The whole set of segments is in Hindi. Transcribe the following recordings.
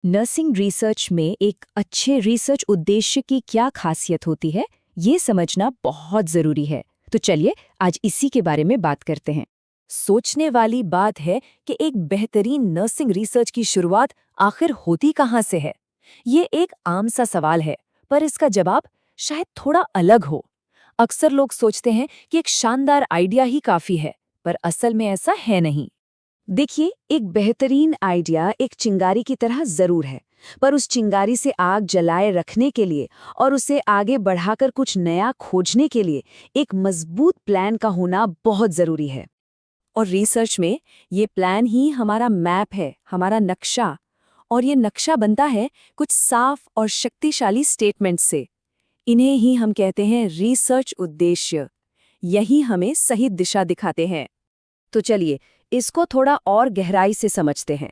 नर्सिंग रिसर्च में एक अच्छे रिसर्च उद्देश्य की क्या खासियत होती है, ये समझना बहुत ज़रूरी है। तो चलिए आज इसी के बारे में बात करते हैं। सोचने वाली बात है कि एक बेहतरीन नर्सिंग रिसर्च की शुरुआत आखिर होती कहाँ से है। ये एक आम सा सवाल है, पर इसका जवाब शायद थोड़ा अलग हो। अक्सर लोग सोचते हैं कि एक शानदार आइडिया ही काफ़ी है, पर असल में ऐसा है नहीं। देखिए, एक बेहतरीन आइडिया एक चिंगारी की तरह जरूर है, पर उस चिंगारी से आग जलाए रखने के लिए और उसे आगे बढ़ाकर कुछ नया खोजने के लिए एक मजबूत प्लान का होना बहुत जरूरी है। और रिसर्च में ये प्लान ही हमारा मैप है, हमारा नक्शा। और ये नक्शा बनता है कुछ साफ और शक्तिशाली स्टेटमेंट से। इन्हें ही हम कहते हैं रिसर्च उद्देश्य। यही हमें सही दिशा दिखाते हैं। तो चलिए इसको थोड़ा और गहराई से समझते हैं।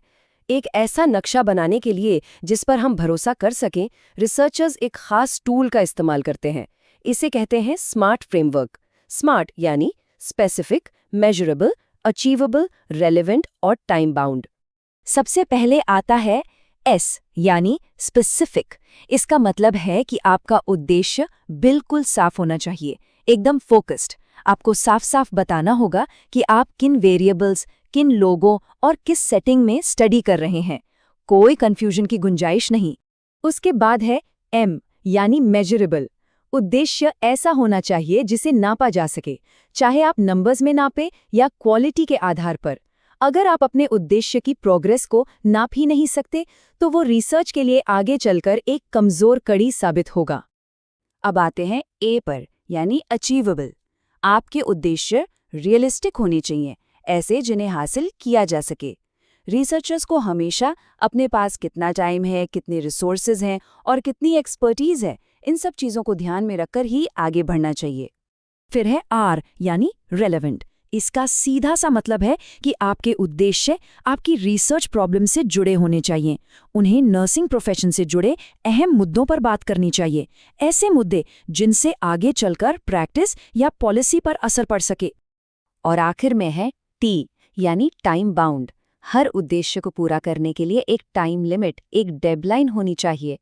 एक ऐसा नक्शा बनाने के लिए जिस पर हम भरोसा कर सकें, रिसर्चर्स एक खास टूल का इस्तेमाल करते हैं। इसे कहते हैं स्मार्ट फ्रेमवर्क। स्मार्ट यानी स्पेसिफिक, मेजरेबल, अचीवेबल, रेलेवेंट और टाइम बाउंड। सबसे पहले आता है एस यानी स्पेसिफिक। इसका मतलब है कि आपका उद्देश्य बिल्कुल साफ होना चाहिए, एकदम फोकस्ड। आपको साफ साफ बताना होगा कि आप किन वेरिएबल्स, किन लोगों और किस सेटिंग में स्टडी कर रहे हैं। कोई कंफ्यूजन की गुंजाइश नहीं। उसके बाद है एम यानी मेजरेबल। उद्देश्य ऐसा होना चाहिए जिसे नापा जा सके, चाहे आप नंबर्स में नापें या क्वालिटी के आधार पर। अगर आप अपने उद्देश्य की प्रोग्रेस को नाप ही नहीं सकते, तो वो रिसर्च के लिए आगे चलकर एक कमजोर कड़ी साबित होगा। अब आते हैं ए पर यानी अचीवेबल। आपके उद्देश्य रियलिस्टिक होने चाहिए, ऐसे जिन्हें हासिल किया जा सके। रिसर्चर्स को हमेशा अपने पास कितना टाइम है, कितने रिसोर्सेज हैं और कितनी एक्सपर्टीज है, इन सब चीज़ों को ध्यान में रखकर ही आगे बढ़ना चाहिए। फिर है आर यानी रेलेवेंट। इसका सीधा सा मतलब है कि आपके उद्देश्य आपकी रिसर्च प्रॉब्लम से जुड़े होने चाहिए। उन्हें नर्सिंग प्रोफेशन से जुड़े अहम मुद्दों पर बात करनी चाहिए, ऐसे मुद्दे जिनसे आगे चलकर प्रैक्टिस या पॉलिसी पर असर पड़ सके। और आखिर में है टी यानी टाइम बाउंड। हर उद्देश्य को पूरा करने के लिए एक टाइम लिमिट, एक डेडलाइन होनी चाहिए।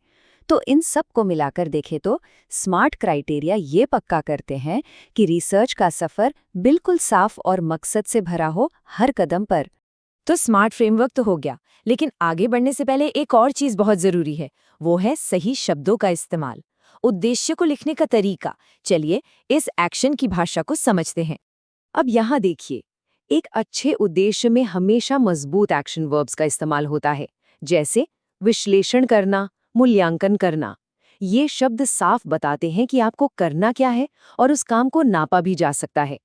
तो इन सब को मिलाकर देखें तो स्मार्ट क्राइटेरिया ये पक्का करते हैं कि रिसर्च का सफ़र बिल्कुल साफ और मकसद से भरा हो हर कदम पर। तो स्मार्ट फ्रेमवर्क तो हो गया, लेकिन आगे बढ़ने से पहले एक और चीज़ बहुत ज़रूरी है, वो है सही शब्दों का इस्तेमाल। उद्देश्य को लिखने का तरीका। चलिए इस एक्शन की भाषा को समझते हैं। अब यहाँ देखिए, एक अच्छे उद्देश्य में हमेशा मजबूत एक्शन वर्ब्स का इस्तेमाल होता है, जैसे विश्लेषण करना, मूल्यांकन करना। ये शब्द साफ बताते हैं कि आपको करना क्या है और उस काम को नापा भी जा सकता है।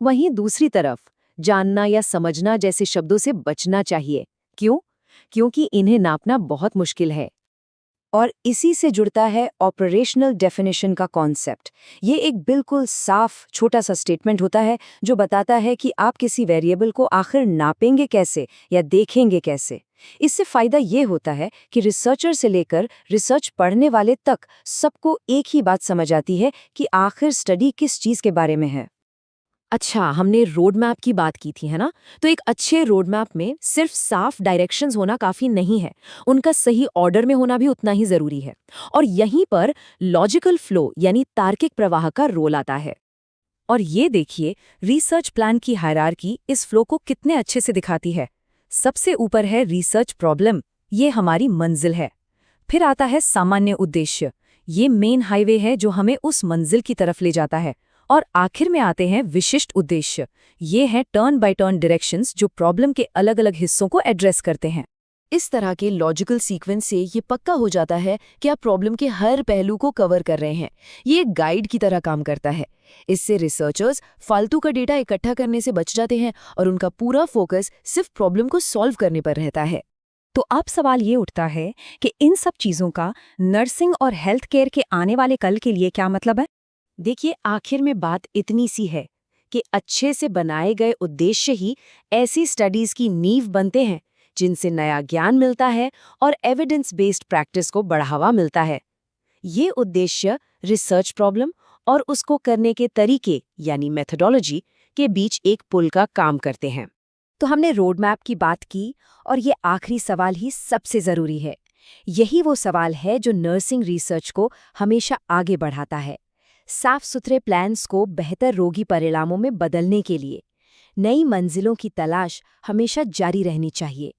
वहीं दूसरी तरफ जानना या समझना जैसे शब्दों से बचना चाहिए। क्यों? क्योंकि इन्हें नापना बहुत मुश्किल है। और इसी से जुड़ता है ऑपरेशनल डेफिनेशन का कॉन्सेप्ट। ये एक बिल्कुल साफ छोटा सा स्टेटमेंट होता है जो बताता है कि आप किसी वेरिएबल को आखिर नापेंगे कैसे या देखेंगे कैसे। इससे फायदा ये होता है कि रिसर्चर से लेकर रिसर्च पढ़ने वाले तक सबको एक ही बात समझ आती है कि आखिर स्टडी किस चीज़ के बारे में है। अच्छा, हमने रोड मैप की बात की थी, है ना? तो एक अच्छे रोड मैप में सिर्फ साफ डायरेक्शंस होना काफ़ी नहीं है, उनका सही ऑर्डर में होना भी उतना ही ज़रूरी है। और यहीं पर लॉजिकल फ्लो यानी तार्किक प्रवाह का रोल आता है। और ये देखिए, रिसर्च प्लान की हायरार्की इस फ्लो को कितने अच्छे से दिखाती है। सबसे ऊपर है रिसर्च प्रॉब्लम, ये हमारी मंजिल है। फिर आता है सामान्य उद्देश्य, ये मेन हाईवे है जो हमें उस मंजिल की तरफ ले जाता है। और आखिर में आते हैं विशिष्ट उद्देश्य, ये हैं टर्न बाय टर्न डायरेक्शंस जो प्रॉब्लम के अलग अलग हिस्सों को एड्रेस करते हैं। इस तरह के लॉजिकल सीक्वेंस से ये पक्का हो जाता है कि आप प्रॉब्लम के हर पहलू को कवर कर रहे हैं। ये एक गाइड की तरह काम करता है। इससे रिसर्चर्स फालतू का डेटा इकट्ठा करने से बच जाते हैं और उनका पूरा फोकस सिर्फ प्रॉब्लम को सॉल्व करने पर रहता है। तो अब सवाल ये उठता है कि इन सब चीज़ों का नर्सिंग और हेल्थ केयर के आने वाले कल के लिए क्या मतलब है। देखिए, आखिर में बात इतनी सी है कि अच्छे से बनाए गए उद्देश्य ही ऐसी स्टडीज की नींव बनते हैं जिनसे नया ज्ञान मिलता है और एविडेंस बेस्ड प्रैक्टिस को बढ़ावा मिलता है। ये उद्देश्य रिसर्च प्रॉब्लम और उसको करने के तरीके यानी मेथोडोलॉजी के बीच एक पुल का काम करते हैं। तो हमने रोड मैप की बात की और ये आखिरी सवाल ही सबसे ज़रूरी है यही वो सवाल है जो नर्सिंग रिसर्च को हमेशा आगे बढ़ाता है, साफ सुथरे प्लान्स को बेहतर रोगी परिणामों में बदलने के लिए। नई मंजिलों की तलाश हमेशा जारी रहनी चाहिए।